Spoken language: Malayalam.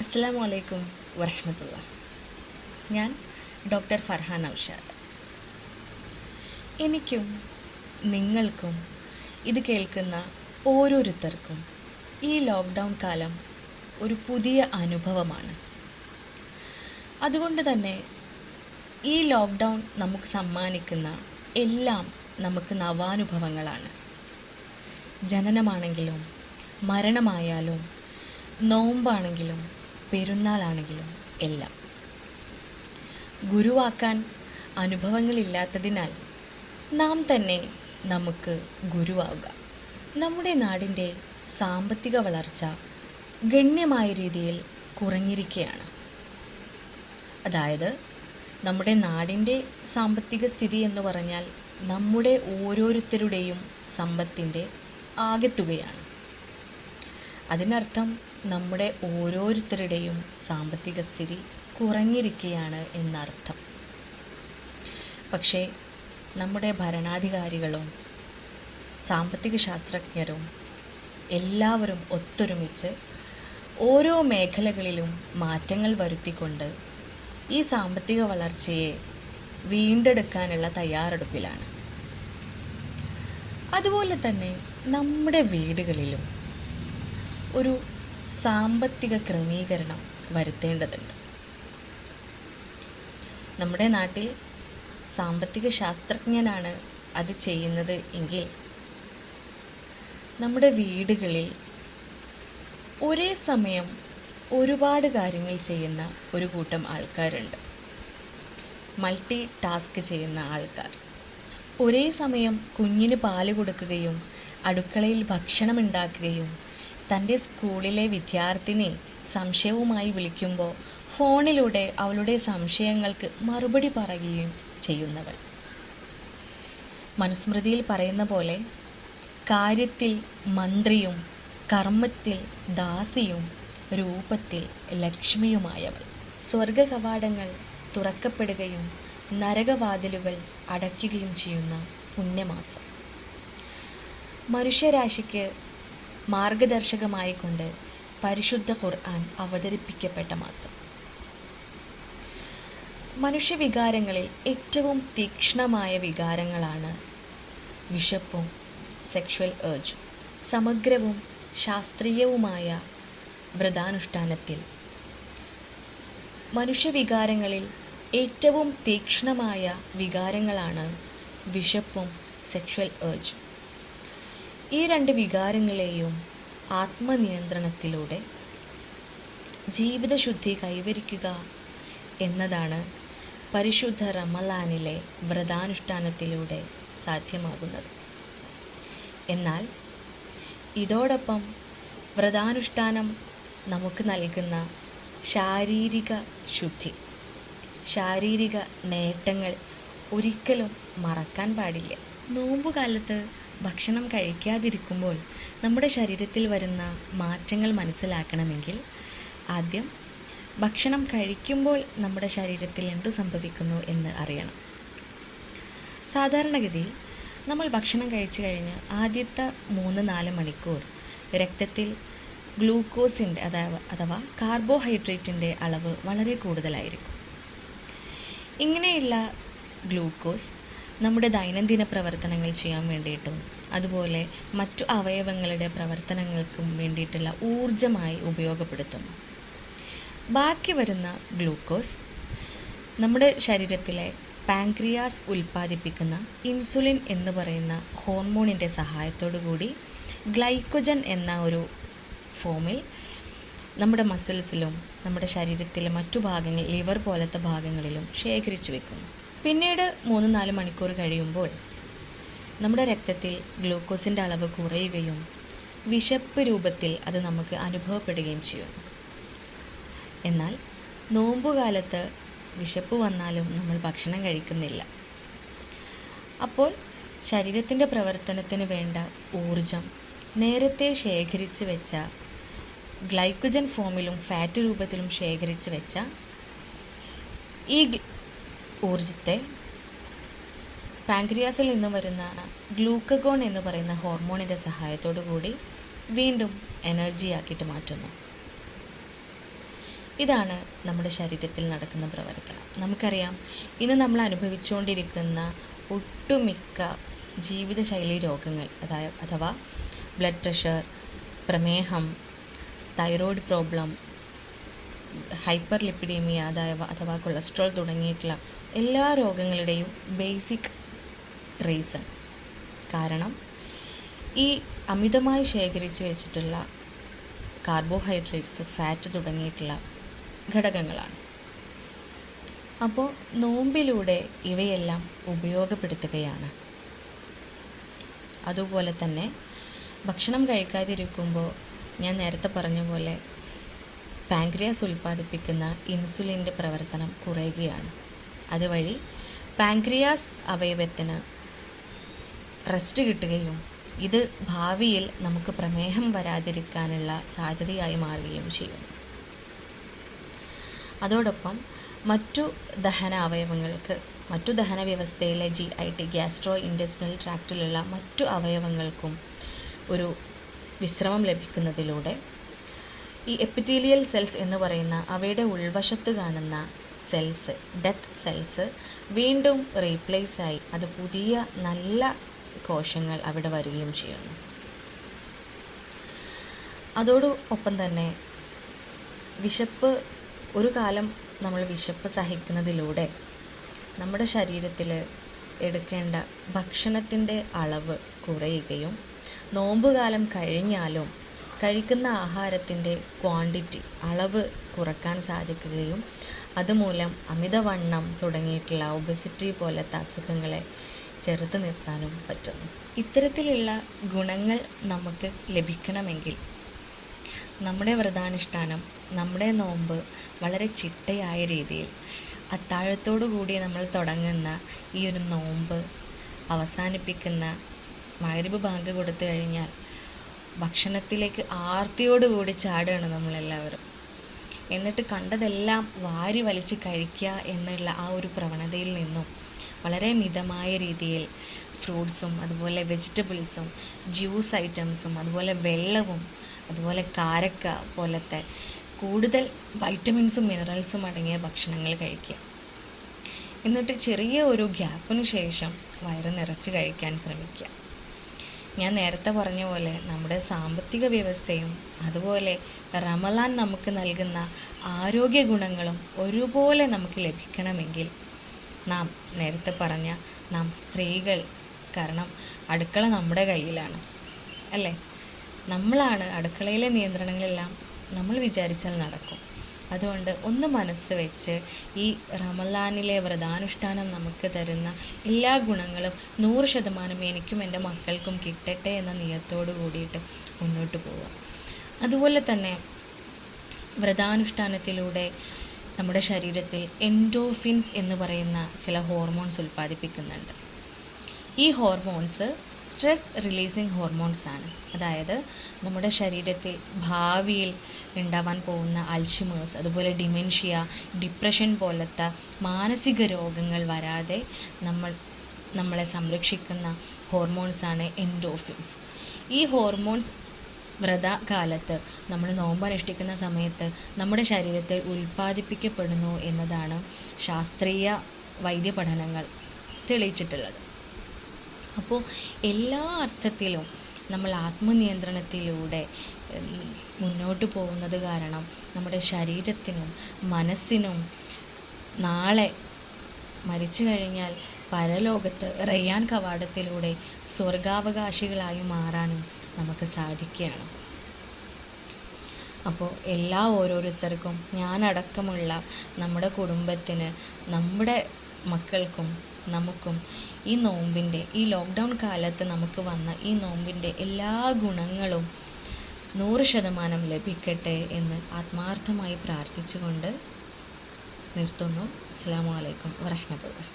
അസ്സലാമു അലൈക്കും വറഹ്മത്തുള്ളാ. ഞാൻ ഡോക്ടർ ഫർഹാൻ ഔഷാദ്. എനിക്കും നിങ്ങൾക്കും ഇത് കേൾക്കുന്ന ഓരോരുത്തർക്കും ഈ ലോക്ക്ഡൗൺ കാലം ഒരു പുതിയ അനുഭവമാണ്. അതുകൊണ്ട് തന്നെ ഈ ലോക്ക്ഡൗൺ നമുക്ക് സമ്മാനിക്കുന്ന എല്ലാം നമുക്ക് നവാനുഭവങ്ങളാണ്. ജനനമാണെങ്കിലും മരണമായാലും നോമ്പാണെങ്കിലും പെരുന്നാളാണെങ്കിലും എല്ലാം. ഗുരുവാക്കാൻ അനുഭവങ്ങളില്ലാത്തതിനാൽ നാം തന്നെ നമുക്ക് ഗുരുവാവുക. നമ്മുടെ നാടിൻ്റെ സാമ്പത്തിക വളർച്ച ഗണ്യമായ രീതിയിൽ കുറഞ്ഞിരിക്കുകയാണ്. അതായത് നമ്മുടെ നാടിൻ്റെ സാമ്പത്തിക സ്ഥിതി എന്ന് പറഞ്ഞാൽ നമ്മുടെ ഓരോരുത്തരുടെയും സമ്പത്തിൻ്റെ ആകെത്തുകയാണ്. അതിനർത്ഥം നമ്മുടെ ഓരോരുത്തരുടെയും സാമ്പത്തിക സ്ഥിതി കുറഞ്ഞിരിക്കുകയാണ് എന്നർത്ഥം. പക്ഷേ നമ്മുടെ ഭരണാധികാരികളും സാമ്പത്തിക ശാസ്ത്രജ്ഞരും എല്ലാവരും ഒത്തൊരുമിച്ച് ഓരോ മേഖലകളിലും മാറ്റങ്ങൾ വരുത്തിക്കൊണ്ട് ഈ സാമ്പത്തിക വളർച്ചയെ വീണ്ടെടുക്കാനുള്ള തയ്യാറെടുപ്പിലാണ്. അതുപോലെ തന്നെ നമ്മുടെ വീടുകളിലും ഒരു സാമ്പത്തിക ക്രമീകരണം വരുത്തേണ്ടതുണ്ട്. നമ്മുടെ നാട്ടിൽ സാമ്പത്തിക ശാസ്ത്രജ്ഞനാണ് അത് ചെയ്യുന്നത് എങ്കിൽ നമ്മുടെ വീടുകളിൽ ഒരേ സമയം ഒരുപാട് കാര്യങ്ങൾ ചെയ്യുന്ന ഒരു കൂട്ടം ആൾക്കാരുണ്ട്. മൾട്ടി ടാസ്ക് ചെയ്യുന്ന ആൾക്കാർ. ഒരേ സമയം കുഞ്ഞിന് പാല് കൊടുക്കുകയും അടുക്കളയിൽ ഭക്ഷണം ഉണ്ടാക്കുകയും തൻ്റെ സ്കൂളിലെ വിദ്യാർത്ഥിനി സംശയവുമായി വിളിക്കുമ്പോൾ ഫോണിലൂടെ അവളുടെ സംശയങ്ങൾക്ക് മറുപടി പറയുകയും ചെയ്യുന്നവൾ. മനുസ്മൃതിയിൽ പറയുന്ന പോലെ കാര്യത്തിൽ മന്ത്രിയും കർമ്മത്തിൽ ദാസിയും രൂപത്തിൽ ലക്ഷ്മിയുമായവൾ. സ്വർഗ കവാടങ്ങൾ തുറക്കപ്പെടുകയും നരകവാതിലുകൾ അടയ്ക്കുകയും ചെയ്യുന്ന പുണ്യമാസം. മനുഷ്യരാശിക്ക് മാർഗദർശകമായിക്കൊണ്ട് പരിശുദ്ധ ഖുർആൻ അവതരിപ്പിക്കപ്പെട്ട മാസം. മനുഷ്യവികാരങ്ങളിൽ ഏറ്റവും തീക്ഷ്ണമായ വികാരങ്ങളാണ് വിശപ്പും സെക്ഷുവൽ ഏർജും. സമഗ്രവും ശാസ്ത്രീയവുമായ വ്രതാനുഷ്ഠാനത്തിൽ മനുഷ്യവികാരങ്ങളിൽ ഏറ്റവും തീക്ഷ്ണമായ വികാരങ്ങളാണ് വിശപ്പും സെക്ഷുവൽ ഏർജും. ഈ രണ്ട് വികാരങ്ങളെയും ആത്മനിയന്ത്രണത്തിലൂടെ ജീവിതശുദ്ധി കൈവരിക്കുക എന്നതാണ് പരിശുദ്ധ റമളാനിലെ വ്രതാനുഷ്ഠാനത്തിലൂടെ സാധ്യമാകുന്നത്. എന്നാൽ ഇതോടൊപ്പം വ്രതാനുഷ്ഠാനം നമുക്ക് നൽകുന്ന ശാരീരിക ശുദ്ധി, ശാരീരിക നേട്ടങ്ങൾ ഒരിക്കലും മറക്കാൻ പാടില്ല. നോമ്പുകാലത്ത് ഭക്ഷണം കഴിക്കാതിരിക്കുമ്പോൾ നമ്മുടെ ശരീരത്തിൽ വരുന്ന മാറ്റങ്ങൾ മനസ്സിലാക്കണമെങ്കിൽ ആദ്യം ഭക്ഷണം കഴിക്കുമ്പോൾ നമ്മുടെ ശരീരത്തിൽ എന്ത് സംഭവിക്കുന്നു എന്ന് അറിയണം. സാധാരണഗതിയിൽ നമ്മൾ ഭക്ഷണം കഴിച്ചു കഴിഞ്ഞ് ആദ്യത്തെ 3-4 മണിക്കൂർ രക്തത്തിൽ ഗ്ലൂക്കോസിൻ്റെ അഥവാ കാർബോഹൈഡ്രേറ്റിൻ്റെ അളവ് വളരെ കൂടുതലായിരിക്കും. ഇങ്ങനെയുള്ള ഗ്ലൂക്കോസ് നമ്മുടെ ദൈനംദിന പ്രവർത്തനങ്ങൾ ചെയ്യാൻ വേണ്ടിയിട്ടും അതുപോലെ മറ്റു അവയവങ്ങളുടെ പ്രവർത്തനങ്ങൾക്കും വേണ്ടിയിട്ടുള്ള ഊർജമായി ഉപയോഗപ്പെടുത്തുന്നു. ബാക്കി വരുന്ന ഗ്ലൂക്കോസ് നമ്മുടെ ശരീരത്തിലെ പാൻക്രിയാസ് ഉൽപ്പാദിപ്പിക്കുന്ന ഇൻസുലിൻ എന്ന് പറയുന്ന ഹോർമോണിൻ്റെ സഹായത്തോടു കൂടി ഗ്ലൈക്കോജൻ എന്ന ഒരു ഫോമിൽ നമ്മുടെ മസിൽസിലും നമ്മുടെ ശരീരത്തിലെ മറ്റു ഭാഗങ്ങൾ ലിവർ പോലത്തെ ഭാഗങ്ങളിലും ശേഖരിച്ചു വെക്കുന്നു. പിന്നീട് 3-4 മണിക്കൂർ കഴിയുമ്പോൾ നമ്മുടെ രക്തത്തിൽ ഗ്ലൂക്കോസിൻ്റെ അളവ് കുറയുകയും വിശപ്പ് രൂപത്തിൽ അത് നമുക്ക് അനുഭവപ്പെടുകയും ചെയ്യുന്നു. എന്നാൽ നോമ്പുകാലത്ത് വിശപ്പ് വന്നാലും നമ്മൾ ഭക്ഷണം കഴിക്കുന്നില്ല. അപ്പോൾ ശരീരത്തിൻ്റെ പ്രവർത്തനത്തിന് വേണ്ട ഊർജം നേരത്തെ ശേഖരിച്ച് വെച്ച ഗ്ലൈക്കോജൻ ഫോമിലും ഫാറ്റ് രൂപത്തിലും ശേഖരിച്ച് വെച്ച ഈ ഊർജത്തെ പാൻക്രിയാസിൽ നിന്ന് വരുന്ന ഗ്ലൂക്കഗോൺ എന്ന് പറയുന്ന ഹോർമോണിൻ്റെ സഹായത്തോടു കൂടി വീണ്ടും എനർജിയാക്കിയിട്ട് മാറ്റുന്നു. ഇതാണ് നമ്മുടെ ശരീരത്തിൽ നടക്കുന്ന പ്രവർത്തനം. നമുക്കറിയാം, ഇന്ന് നമ്മൾ അനുഭവിച്ചുകൊണ്ടിരിക്കുന്ന ഒട്ടുമിക്ക ജീവിതശൈലി രോഗങ്ങൾ, അഥവാ ബ്ലഡ് പ്രഷർ, പ്രമേഹം, തൈറോയ്ഡ് പ്രോബ്ലം, ഹൈപ്പർ ലിപ്പിഡീമിയ അഥവാ കൊളസ്ട്രോൾ തുടങ്ങിയിട്ടുള്ള എല്ലാ രോഗങ്ങളുടെയും ബേസിക് റീസൺ കാരണം ഈ അമിതമായി ശേഖരിച്ച് വെച്ചിട്ടുള്ള കാർബോഹൈഡ്രേറ്റ്സ്, ഫാറ്റ് തുടങ്ങിയിട്ടുള്ള ഘടകങ്ങളാണ്. അപ്പോൾ നോമ്പിലൂടെ ഇവയെല്ലാം ഉപയോഗപ്പെടുത്തുകയാണ്. അതുപോലെ തന്നെ ഭക്ഷണം കഴിക്കാതിരിക്കുമ്പോൾ ഞാൻ നേരത്തെ പറഞ്ഞ പോലെ പാൻക്രിയാസ് ഉൽപ്പാദിപ്പിക്കുന്ന ഇൻസുലിൻ്റെ പ്രവർത്തനം കുറയുകയാണ്. അതുവഴി പാൻക്രിയാസ് അവയവത്തിന് റെസ്റ്റ് കിട്ടുകയും ഇത് ഭാവിയിൽ നമുക്ക് പ്രമേഹം വരാതിരിക്കാനുള്ള സാധ്യതയായി മാറുകയും ചെയ്യുന്നു. അതോടൊപ്പം മറ്റു ദഹന അവയവങ്ങൾക്ക്, മറ്റു ദഹന വ്യവസ്ഥയിലെ GIT ഗ്യാസ്ട്രോ ഇൻറ്റെസ്റ്റിനൽ ട്രാക്റ്റിലുള്ള മറ്റു അവയവങ്ങൾക്കും ഒരു വിശ്രമം ലഭിക്കുന്നതിലൂടെ ഈ എപ്പിത്തീലിയൽ സെൽസ് എന്ന് പറയുന്ന അവയുടെ ഉൾവശത്ത് കാണുന്ന സെൽസ്, ഡെത്ത് സെൽസ് വീണ്ടും റീപ്ലേസായി അത് പുതിയ നല്ല കോശങ്ങൾ അവിടെ വരികയും ചെയ്യുന്നു. അതോടൊപ്പം തന്നെ ഒരു കാലം നമ്മൾ വിശപ്പ് സഹിക്കുന്നതിലൂടെ നമ്മുടെ ശരീരത്തിൽ എടുക്കേണ്ട ഭക്ഷണത്തിൻ്റെ അളവ് കുറയുകയും നോമ്പുകാലം കഴിഞ്ഞാലും കഴിക്കുന്ന ആഹാരത്തിൻ്റെ അളവ് കുറക്കാൻ സാധിക്കുകയും അതുമൂലം അമിതവണ്ണം തുടങ്ങിയിട്ടുള്ള ഒബെസിറ്റി പോലത്തെ അസുഖങ്ങളെ ചെറുത്ത് നിർത്താനും പറ്റുന്നു. ഇത്തരത്തിലുള്ള ഗുണങ്ങൾ നമുക്ക് ലഭിക്കണമെങ്കിൽ നമ്മുടെ വ്രതാനുഷ്ഠാനം, നമ്മുടെ നോമ്പ് വളരെ ചിട്ടയായ രീതിയിൽ അത്താഴത്തോടു കൂടി നമ്മൾ തുടങ്ങുന്ന ഈ ഒരു നോമ്പ് അവസാനിപ്പിക്കുന്ന മഗ്‌രിബ് ബാങ്ക് കൊടുത്തു കഴിഞ്ഞാൽ ഭക്ഷണത്തിലേക്ക് ആർത്തിയോടുകൂടി ചാടുകയാണ് നമ്മളെല്ലാവരും. എന്നിട്ട് കണ്ടതെല്ലാം വാരി വലിച്ച് കഴിക്കുക എന്നുള്ള ആ ഒരു പ്രവണതയിൽ നിന്നും വളരെ മിതമായ രീതിയിൽ ഫ്രൂട്ട്സും അതുപോലെ വെജിറ്റബിൾസും ജ്യൂസ് ഐറ്റംസും അതുപോലെ വെള്ളവും അതുപോലെ കാരക്ക പോലത്തെ കൂടുതൽ വൈറ്റമിൻസും മിനറൽസും അടങ്ങിയ ഭക്ഷണങ്ങൾ കഴിക്കുക. എന്നിട്ട് ചെറിയ ഒരു ഗ്യാപ്പിന് ശേഷം വയറ് നിറച്ച് കഴിക്കാൻ ശ്രമിക്കുക. ഞാൻ നേരത്തെ പറഞ്ഞ പോലെ നമ്മുടെ സാമ്പത്തിക വ്യവസ്ഥയും അതുപോലെ റമളാൻ നമുക്ക് നൽകുന്ന ആരോഗ്യ ഗുണങ്ങളും ഒരുപോലെ നമുക്ക് ലഭിക്കണമെങ്കിൽ നാം സ്ത്രീകൾ, കാരണം അടുക്കള നമ്മുടെ കയ്യിലാണ് അല്ലേ, നമ്മളാണ് അടുക്കളയിലെ നിയന്ത്രണങ്ങളെല്ലാം നമ്മൾ വിചാരിച്ചാൽ നടക്കും. അതുകൊണ്ട് ഒന്ന് മനസ്സ് വെച്ച് ഈ റമളാനിലെ വ്രതാനുഷ്ഠാനം നമുക്ക് തരുന്ന എല്ലാ ഗുണങ്ങളും 100% എനിക്കും എൻ്റെ മക്കൾക്കും കിട്ടട്ടെ എന്ന നിയത്തോട് കൂടിയിട്ട് മുന്നോട്ട് പോവുക. അതുപോലെ തന്നെ വ്രതാനുഷ്ഠാനത്തിലൂടെ നമ്മുടെ ശരീരത്തിൽ എൻഡോർഫിൻസ് എന്ന് പറയുന്ന ചില ഹോർമോൺസ് ഉൽപ്പാദിപ്പിക്കുന്നുണ്ട്. ഈ ഹോർമോൺസ് സ്ട്രെസ് റിലീസിങ് ഹോർമോൺസ് ആണ്. അതായത് നമ്മുടെ ശരീരത്തിൽ ഭാവിയിൽ ഉണ്ടാവാൻ പോകുന്ന അൽഷിമേഴ്സ്, അതുപോലെ ഡിമെൻഷ്യ, ഡിപ്രഷൻ പോലത്തെ മാനസിക രോഗങ്ങൾ വരാതെ നമ്മളെ സംരക്ഷിക്കുന്ന ഹോർമോൺസാണ് എൻഡോർഫിൻസ്. ഈ ഹോർമോൺസ് വ്രതകാലത്ത് നമ്മൾ നോമ്പനുഷ്ഠിക്കുന്ന സമയത്ത് നമ്മുടെ ശരീരത്തിൽ ഉൽപ്പാദിപ്പിക്കപ്പെടുന്നു എന്നതാണ് ശാസ്ത്രീയ വൈദ്യപഠനങ്ങൾ തെളിയിച്ചിട്ടുള്ളത്. അപ്പോൾ എല്ലാ അർത്ഥത്തിലും നമ്മൾ ആത്മനിയന്ത്രണത്തിലൂടെ മുന്നോട്ട് പോകുന്നത് കാരണം നമ്മുടെ ശരീരത്തിനും മനസ്സിനും നാളെ മരിച്ചു കഴിഞ്ഞാൽ പരലോകത്ത് റയ്യാൻ കവാടത്തിലൂടെ സ്വർഗാവകാശികളായി മാറാനും നമുക്ക് സാധിക്കുകയാണ്. അപ്പോൾ ഓരോരുത്തർക്കും, ഞാനടക്കമുള്ള നമ്മുടെ കുടുംബത്തിന്, നമ്മുടെ മക്കൾക്കും നമുക്കും ഈ ലോക്ക്ഡൗൺ കാലത്ത് നമുക്ക് വന്ന ഈ നോമ്പിൻ്റെ എല്ലാ ഗുണങ്ങളും 100% ലഭിക്കട്ടെ എന്ന് ആത്മാർത്ഥമായി പ്രാർത്ഥിച്ചുകൊണ്ട് നിർത്തുന്നു. അസ്സലാമു അലൈക്കും വറഹ്മത്തുള്ളാഹി.